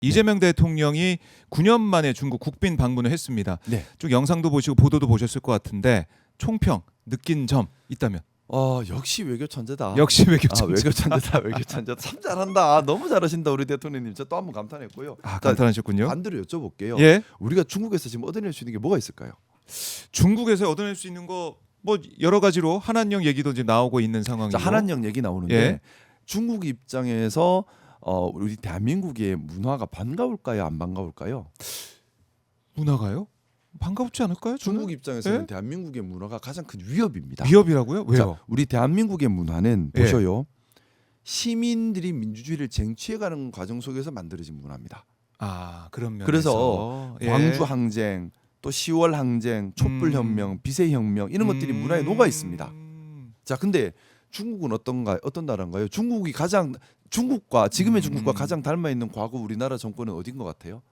이재명 대통령이 9년 만에 중국 국빈 방문을 했습니다. 네. 쭉 영상도 보시고 보도도 보셨을 것 같은데 총평 느낀 점 있다면? 역시 외교 천재다. 역시 외교 천재. 외교 천재다. 외교 천재. 참 잘한다. 너무 잘하신다 우리 대통령님. 저 또 한 번 감탄했고요. 감탄하셨군요. 반대로 여쭤볼게요. 예. 우리가 중국에서 지금 얻어낼 수 있는 게 뭐가 있을까요? 중국에서 얻어낼 수 있는 거 뭐 여러 가지로 한한령 얘기도 이제 나오고 있는 상황이고. 한한령 얘기 나오는데 예. 중국 입장에서 우리 대한민국의 문화가 반가울까요? 안 반가울까요? 문화가요? 반갑지 않을까요? 중국 입장에서는 예? 대한민국의 문화가 가장 큰 위협입니다. 위협이라고요? 왜요? 자, 우리 대한민국의 문화는 예. 보셔요. 시민들이 민주주의를 쟁취해가는 과정 속에서 만들어진 문화입니다. 그런 면에서. 그래서 예. 광주 항쟁, 또 10월 항쟁, 촛불 혁명, 비세 혁명 이런 것들이 문화에 녹아 있습니다. 자, 근데 중국은 어떤 나라인가요? 중국과 지금의 중국과 가장 닮아 있는 과거 우리나라 정권은 어딘 것 같아요?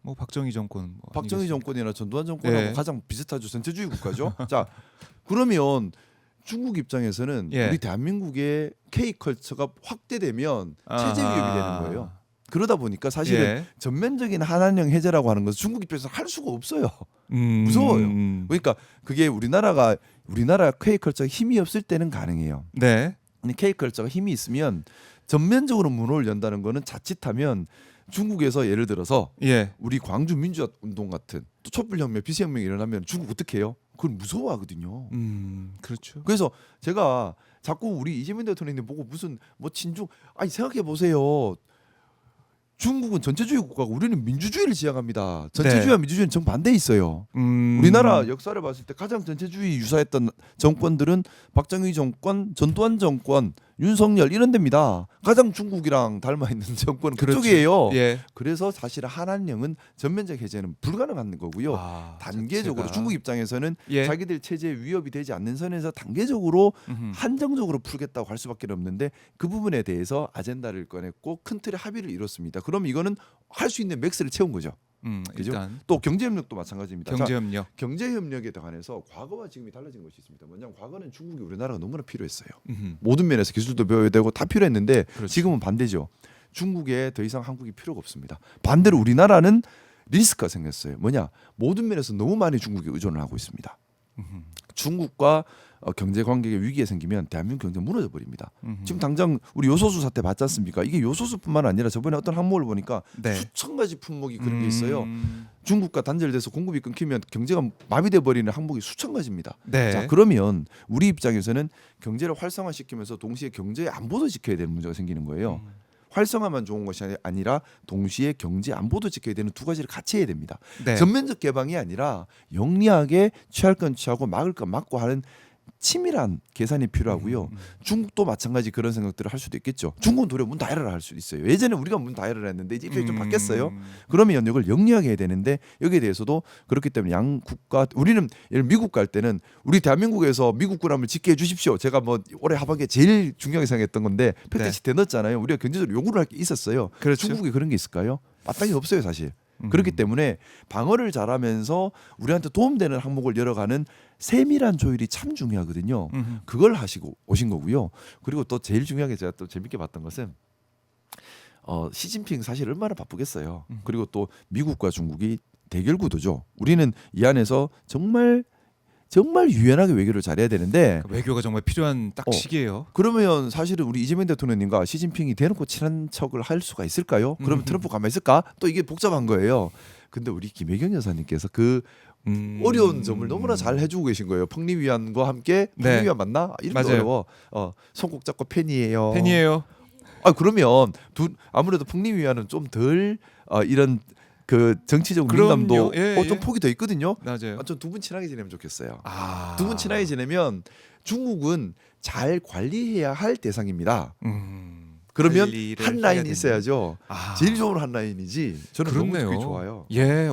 뭐 박정희 정권. 뭐 박정희 아니겠습니까? 정권이나 전두환 정권하고 예. 가장 비슷하죠. 전체주의 국가죠. 자, 그러면 중국 입장에서는 예. 우리 대한민국의 K컬처가 확대되면 체제 아하. 위협이 되는 거예요. 그러다 보니까 사실은 예. 전면적인 한한령 해제라고 하는 것은 중국 입장에서 할 수가 없어요. 무서워요. 그러니까 그게 우리나라 K컬처가 힘이 없을 때는 가능해요. 네. 근데 K컬처가 힘이 있으면 전면적으로 문을 연다는 거는 자칫하면 중국에서 예를 들어서 예. 우리 광주 민주화 운동 같은 또 촛불혁명, 비세혁명이 일어나면 중국 어떻게 해요? 그걸 무서워하거든요. 그렇죠. 그래서 제가 자꾸 우리 이재명 대통령님 보고 무슨 뭐 친중 생각해 보세요. 중국은 전체주의 국가고 우리는 민주주의를 지향합니다. 전체주의와 민주주의는 정반대에 있어요. 우리나라 역사를 봤을 때 가장 전체주의 유사했던 정권들은 박정희 정권, 전두환 정권, 윤석열 이런 데입니다. 가장 중국이랑 닮아 있는 정권은 그렇죠. 그쪽이에요. 예. 그래서 사실 한한령은 전면적 해제는 불가능한 거고요. 단계적으로 자체가. 중국 입장에서는 예. 자기들 체제에 위협이 되지 않는 선에서 단계적으로 음흠. 한정적으로 풀겠다고 할 수밖에 없는데 그 부분에 대해서 아젠다를 꺼냈고 큰 틀의 합의를 이뤘습니다. 그럼 이거는 할 수 있는 맥스를 채운 거죠. 그죠? 일단 또 경제협력도 마찬가지입니다. 자, 경제협력. 경제협력에 관해서 과거와 지금이 달라진 것이 있습니다. 뭐냐면 과거는 중국이 우리나라가 너무나 필요했어요. 음흠. 모든 면에서 기술도 배워야 되고 다 필요했는데 그렇죠. 지금은 반대죠. 중국에 더 이상 한국이 필요가 없습니다. 반대로 우리나라는 리스크가 생겼어요. 뭐냐? 모든 면에서 너무 많이 중국에 의존을 하고 있습니다. 중국과 경제 관계가 위기가 생기면 대한민국 경제 무너져 버립니다. 지금 당장 우리 요소수 사태 봤지 않습니까? 이게 요소수뿐만 아니라 저번에 어떤 항목을 보니까 네. 수천 가지 품목이 그런 게 있어요. 중국과 단절돼서 공급이 끊기면 경제가 마비돼 버리는 항목이 수천 가지입니다. 네. 자, 그러면 우리 입장에서는 경제를 활성화시키면서 동시에 경제의 안보도 지켜야 되는 문제가 생기는 거예요. 활성화만 좋은 것이 아니라 동시에 경제 안보도 지켜야 되는 두 가지를 같이 해야 됩니다. 네. 전면적 개방이 아니라 영리하게 취할 건 취하고 막을 건 막고 하는 치밀한 계산이 필요하고요. 중국도 마찬가지 그런 생각들을 할 수도 있겠죠. 중국은 도리어 문 다 열어라 할 수도 있어요. 예전에 우리가 문 다 열어라 했는데 이제 입장이 좀 바뀌었어요. 그러면 이걸 영리하게 해야 되는데 여기에 대해서도 그렇기 때문에 양 국가 우리는 예를 미국 갈 때는 우리 대한민국에서 미국 군함을 짓게 해주십시오. 제가 뭐 올해 하반기에 제일 중요하게 생각했던 건데 팩트시 대넣었잖아요. 우리가 경제적으로 요구를 할 게 있었어요. 그렇죠. 중국에 그런 게 있을까요? 마땅히 없어요 사실. 그렇기 때문에 방어를 잘하면서 우리한테 도움되는 항목을 열어가는 세밀한 조율이 참 중요하거든요. 그걸 하시고 오신 거고요. 그리고 또 제일 중요하게 제가 또 재밌게 봤던 것은 시진핑 사실 얼마나 바쁘겠어요. 그리고 또 미국과 중국이 대결 구도죠. 우리는 이 안에서 정말 유연하게 외교를 잘해야 되는데 외교가 정말 필요한 딱 시기예요. 그러면 사실은 우리 이재명 대통령님과 시진핑이 대놓고 친한 척을 할 수가 있을까요? 그러면 트럼프 가만히 있을까? 또 이게 복잡한 거예요. 근데 우리 김혜경 여사님께서 그 어려운 점을 너무나 잘 해주고 계신 거예요. 펑리위안과 함께 네. 펑리위안 맞나? 이름도 맞아요. 어려워. 손꼭 잡고 팬이에요. 팬이에요. 그러면 아무래도 펑리위안은 좀 덜 이런 그 정치적 그럼요. 민감도 예, 좀 예. 폭이 더 있거든요. 맞아요. 전 두 분 친하게 지내면 좋겠어요. 아. 두 분 친하게 지내면 중국은 잘 관리해야 할 대상입니다. 그러면 관리를 한 해야 라인이 된다. 있어야죠. 제일 좋은 한 라인이지. 저는 그렇네요. 너무 그게 좋아요. 예,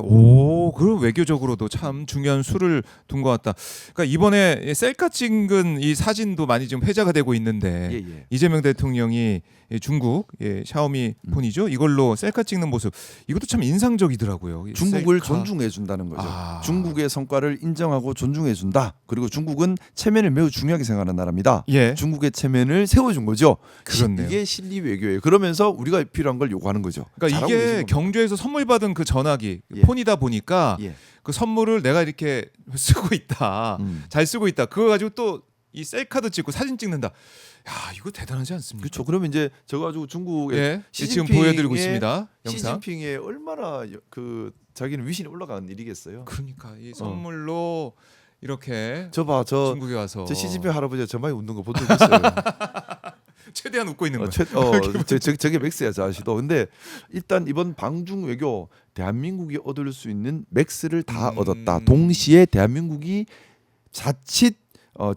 그리고 외교적으로도 참 중요한 수를 둔 것 같다. 그러니까 이번에 셀카 찍은 이 사진도 많이 지금 회자가 되고 있는데 예. 이재명 대통령이 중국 샤오미 폰이죠. 이걸로 셀카 찍는 모습 이것도 참 인상적이더라고요. 이 중국을 셀카. 존중해 준다는 거죠. 아. 중국의 성과를 인정하고 존중해 준다. 그리고 중국은 체면을 매우 중요하게 생각하는 나라입니다. 예, 중국의 체면을 세워준 거죠. 그렇네요. 이게 실리 실리 외교예요. 그러면서 우리가 필요한 걸 요구하는 거죠. 그러니까 잘하고 이게 계신 겁니다. 경주에서 선물 받은 그 전화기 예. 폰이다 보니까 예. 그 선물을 내가 이렇게 쓰고 있다, 잘 쓰고 있다. 그거 가지고 또 이 셀카도 찍고 사진 찍는다. 야, 이거 대단하지 않습니까? 그렇죠. 그러면 이제 저 가지고 중국에 예, 지금 시진핑의 보여드리고 있습니다. 영상. 시진핑의 얼마나 그 자기는 위신이 올라가는 일이겠어요. 그러니까 이 선물로 이렇게 저 중국에 와서 시진핑 할아버지가 저만이 웃는 거 본 적 있어요. 최대한 웃고 있는 거예요. 저게 맥스야 저 아저씨도. 근데 일단 이번 방중 외교 대한민국이 얻을 수 있는 맥스를 다 얻었다. 동시에 대한민국이 자칫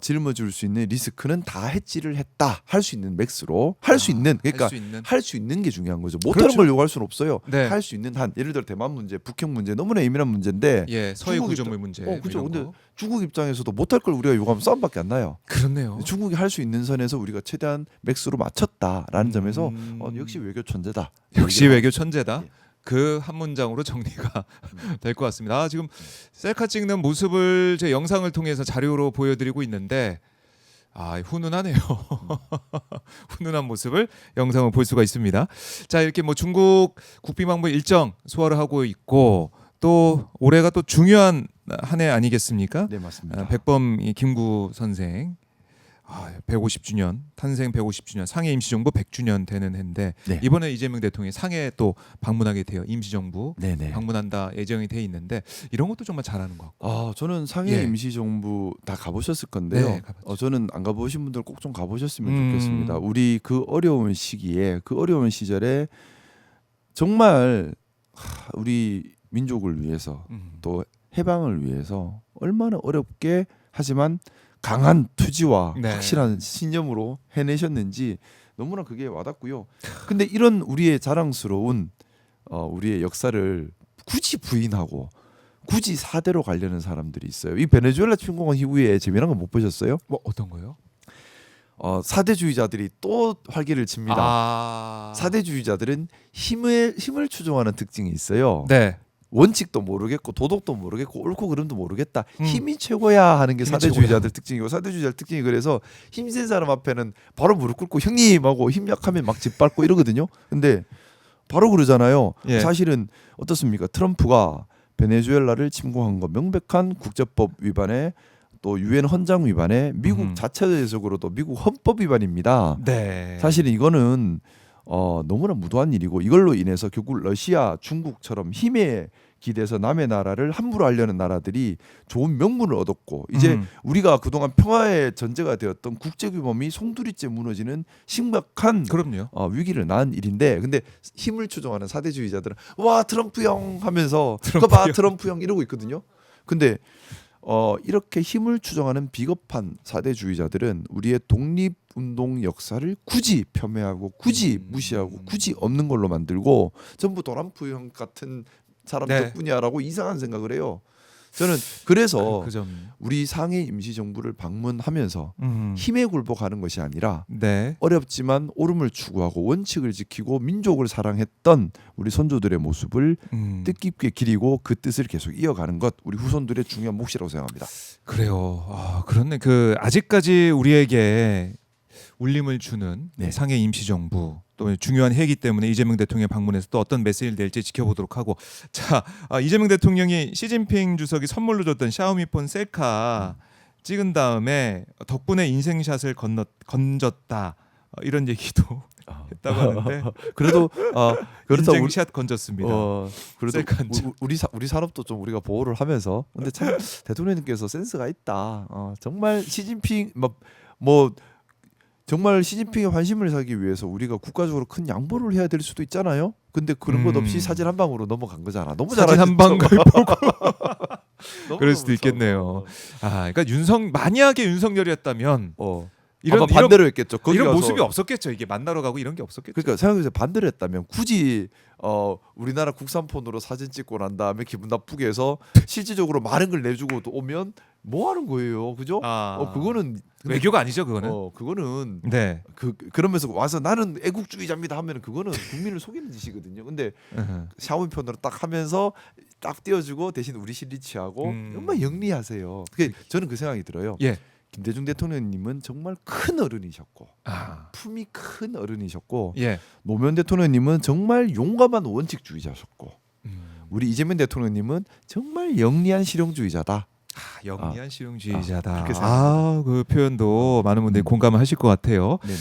짊어질 수 있는 리스크는 다 해지를 했다. 할 수 있는 맥스로 할 수 있는, 그러니까 할 수 있는 게 중요한 거죠. 못하는 그렇죠. 걸 요구할 수는 없어요. 네. 할 수 있는 한, 예를 들어 대만 문제, 북핵 문제 너무나 예민한 문제인데 예, 서해 중국 구조물 문제. 그렇죠. 이런 근데 거. 중국 입장에서도 못할 걸 우리가 요구하면 싸움밖에 안 나요. 그렇네요. 중국이 할 수 있는 선에서 우리가 최대한 맥스로 맞췄다라는 점에서 역시 외교 천재다. 역시 외교 천재다. 예. 그 한 문장으로 정리가 될 것 같습니다. 아, 지금 셀카 찍는 모습을 제 영상을 통해서 자료로 보여드리고 있는데 훈훈하네요. 훈훈한 모습을 영상을 볼 수가 있습니다. 자, 이렇게 뭐 중국 국비망무 일정 소화를 하고 있고 또 올해가 또 중요한 한 해 아니겠습니까? 네, 맞습니다. 백범 김구 선생 150주년 탄생 150주년 상해 임시정부 100주년 되는 해인데 네. 이번에 이재명 대통령이 상해 또 방문하게 돼요. 임시정부 네네. 방문한다 예정이 돼 있는데 이런 것도 정말 잘하는 것 같고. 저는 상해 예. 임시정부 다 가보셨을 건데요. 네, 가봤죠. 저는 안 가보신 분들 꼭 좀 가보셨으면 좋겠습니다. 우리 그 어려운 시기에 그 어려운 시절에 정말 우리 민족을 위해서 또 해방을 위해서 얼마나 어렵게 하지만 강한 투지와 네. 확실한 신념으로 해내셨는지 너무나 그게 와닿고요. 근데 이런 우리의 자랑스러운 우리의 역사를 굳이 부인하고 굳이 사대로 가려는 사람들이 있어요. 이 베네수엘라 침공한 이후에 재미난 거 못 보셨어요? 뭐 어떤 거요? 사대주의자들이 또 활개를 칩니다. 사대주의자들은 힘을 추종하는 특징이 있어요. 네. 원칙도 모르겠고 도덕도 모르겠고 옳고 그름도 모르겠다. 힘이 최고야 하는 게 힘이 사대주의자들 특징이고 사대주의자들 특징이 그래서 힘센 사람 앞에는 바로 무릎 꿇고 형님하고 힘 약하면 막 짓밟고 이러거든요. 근데 바로 그러잖아요. 예. 사실은 어떻습니까? 트럼프가 베네수엘라를 침공한 거 명백한 국제법 위반에 또 유엔 헌장 위반에 미국 자체적으로도 미국 헌법 위반입니다. 네. 사실은 이거는 너무나 무도한 일이고 이걸로 인해서 결국 러시아, 중국처럼 힘에 기대서 남의 나라를 함부로 하려는 나라들이 좋은 명분을 얻었고 이제 우리가 그동안 평화의 전제가 되었던 국제 규범이 송두리째 무너지는 심각한 그럼요. 위기를 낳은 일인데 근데 힘을 추종하는 사대주의자들은 와 트럼프 형 하면서 트럼프 그거 봐 형. 트럼프 형 이러고 있거든요. 근데 이렇게 힘을 추종하는 비겁한 사대주의자들은 우리의 독립운동 역사를 굳이 폄훼하고 굳이 무시하고 굳이 없는 걸로 만들고 전부 도란프 형 같은 사람 네. 덕분이야라고 이상한 생각을 해요. 저는 그래서 그 점. 우리 상해 임시정부를 방문하면서 힘에 굴복하는 것이 아니라 네. 어렵지만 옳음을 추구하고 원칙을 지키고 민족을 사랑했던 우리 선조들의 모습을 뜻깊게 기리고 그 뜻을 계속 이어가는 것 우리 후손들의 중요한 몫이라고 생각합니다. 그래요. 그렇네. 아직까지 우리에게 울림을 주는 네. 상해 임시정부 또 중요한 해이기 때문에 이재명 대통령 방문해서 또 어떤 메시지를 낼지 지켜보도록 하고 자 이재명 대통령이 시진핑 주석이 선물로 줬던 샤오미폰 셀카 찍은 다음에 덕분에 인생샷을 건졌다 이런 얘기도 했다고 하는데 그래도 그렇다고 인생샷 건졌습니다. 그래도 셀카 한 장. 우리 산업도 좀 우리가 보호를 하면서 근데 참 대통령님께서 센스가 있다. 정말 시진핑 뭐 정말 시진핑의 환심을 사기 위해서 우리가 국가적으로 큰 양보를 해야 될 수도 있잖아요. 근데 그런 것 없이 사진 한 방으로 넘어간 거잖아. 너무 사진 한 잘하셨죠. 방을 보고 너무 그럴 수도 너무 있겠네요. 잘하셨어. 그러니까 만약에 윤석열이었다면 아마 반대로 했겠죠. 거기 이런 가서. 모습이 없었겠죠. 이게 만나러 가고 이런 게 없었겠죠. 그러니까 생각해서 반대로 했다면 굳이 우리나라 국산폰으로 사진 찍고 난 다음에 기분 나쁘게 해서 실질적으로 많은 걸 내주고 또 오면 뭐 하는 거예요, 그죠? 그거는 외교가 아니죠, 그거는. 그거는 네. 그러면서 와서 나는 애국주의자입니다 하면 그거는 국민을 속이는 짓이거든요. 근데 샤오미 편으로 딱 하면서 딱 띄워주고 대신 우리 실리치하고 정말 영리하세요. 저는 그 생각이 들어요. 예. 김대중 대통령님은 정말 큰 어른이셨고 아, 품이 큰 어른이셨고 예. 노무현 대통령님은 정말 용감한 원칙주의자셨고 음. 우리 이재명 대통령님은 정말 영리한 실용주의자다. 영리한 실용주의자다. 그렇게 그 표현도 많은 분들이 공감을 하실 것 같아요. 네네.